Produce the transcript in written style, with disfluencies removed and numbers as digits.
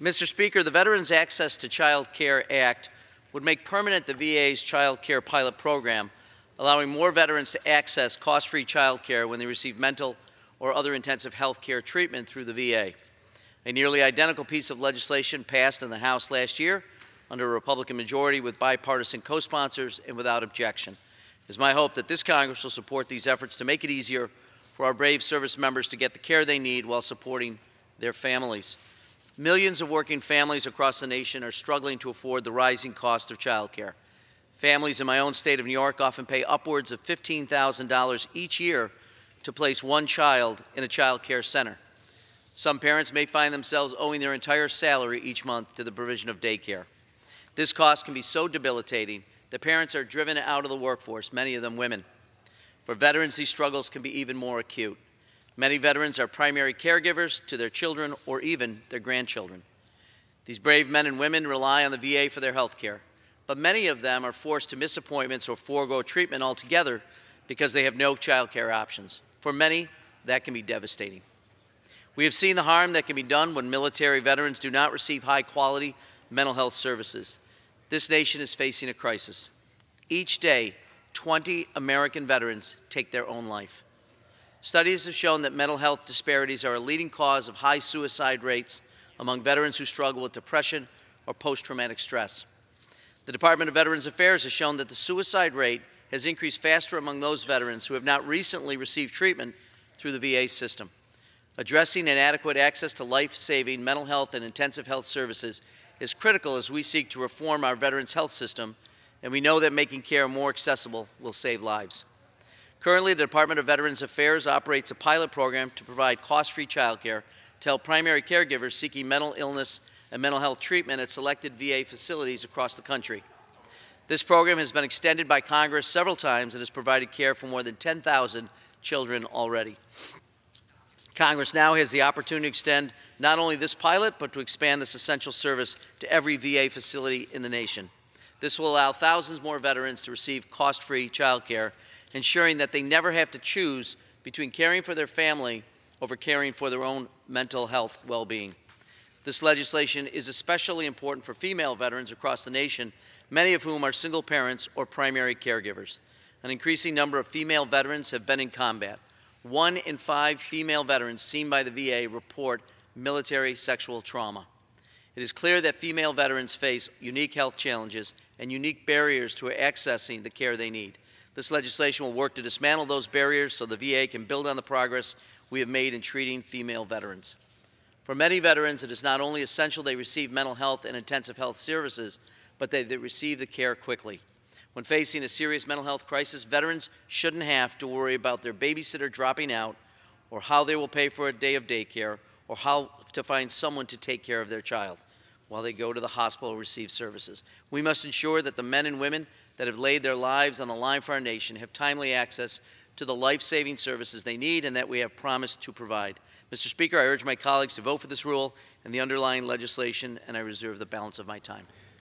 Mr. Speaker, the Veterans Access to Child Care Act would make permanent the VA's child care pilot program, allowing more veterans to access cost-free child care when they receive mental or other intensive health care treatment through the VA. A nearly identical piece of legislation passed in the House last year under a Republican majority with bipartisan co-sponsors and without objection. It is my hope that this Congress will support these efforts to make it easier for our brave service members to get the care they need while supporting their families. Millions of working families across the nation are struggling to afford the rising cost of child care. Families in my own state of New York often pay upwards of $15,000 each year to place one child in a child care center. Some parents may find themselves owing their entire salary each month to the provision of daycare. This cost can be so debilitating that parents are driven out of the workforce, many of them women. For veterans, these struggles can be even more acute. Many veterans are primary caregivers to their children or even their grandchildren. These brave men and women rely on the VA for their health care, but many of them are forced to miss appointments or forego treatment altogether because they have no child care options. For many, that can be devastating. We have seen the harm that can be done when military veterans do not receive high-quality mental health services. This nation is facing a crisis. Each day, 20 American veterans take their own life. Studies have shown that mental health disparities are a leading cause of high suicide rates among veterans who struggle with depression or post-traumatic stress. The Department of Veterans Affairs has shown that the suicide rate has increased faster among those veterans who have not recently received treatment through the VA system. Addressing inadequate access to life-saving mental health and intensive health services is critical as we seek to reform our veterans' health system, and we know that making care more accessible will save lives. Currently, the Department of Veterans Affairs operates a pilot program to provide cost-free child care to help primary caregivers seeking mental illness and mental health treatment at selected VA facilities across the country. This program has been extended by Congress several times and has provided care for more than 10,000 children already. Congress now has the opportunity to extend not only this pilot, but to expand this essential service to every VA facility in the nation. This will allow thousands more veterans to receive cost-free child care, ensuring that they never have to choose between caring for their family over caring for their own mental health well-being. This legislation is especially important for female veterans across the nation, many of whom are single parents or primary caregivers. An increasing number of female veterans have been in combat. 1 in 5 female veterans seen by the VA report military sexual trauma. It is clear that female veterans face unique health challenges and unique barriers to accessing the care they need. This legislation will work to dismantle those barriers so the VA can build on the progress we have made in treating female veterans. For many veterans, it is not only essential they receive mental health and intensive health services, but they receive the care quickly. When facing a serious mental health crisis, veterans shouldn't have to worry about their babysitter dropping out, or how they will pay for a day of daycare, or how to find someone to take care of their child while they go to the hospital or receive services. We must ensure that the men and women that have laid their lives on the line for our nation have timely access to the life-saving services they need and that we have promised to provide. Mr. Speaker, I urge my colleagues to vote for this rule and the underlying legislation, and I reserve the balance of my time.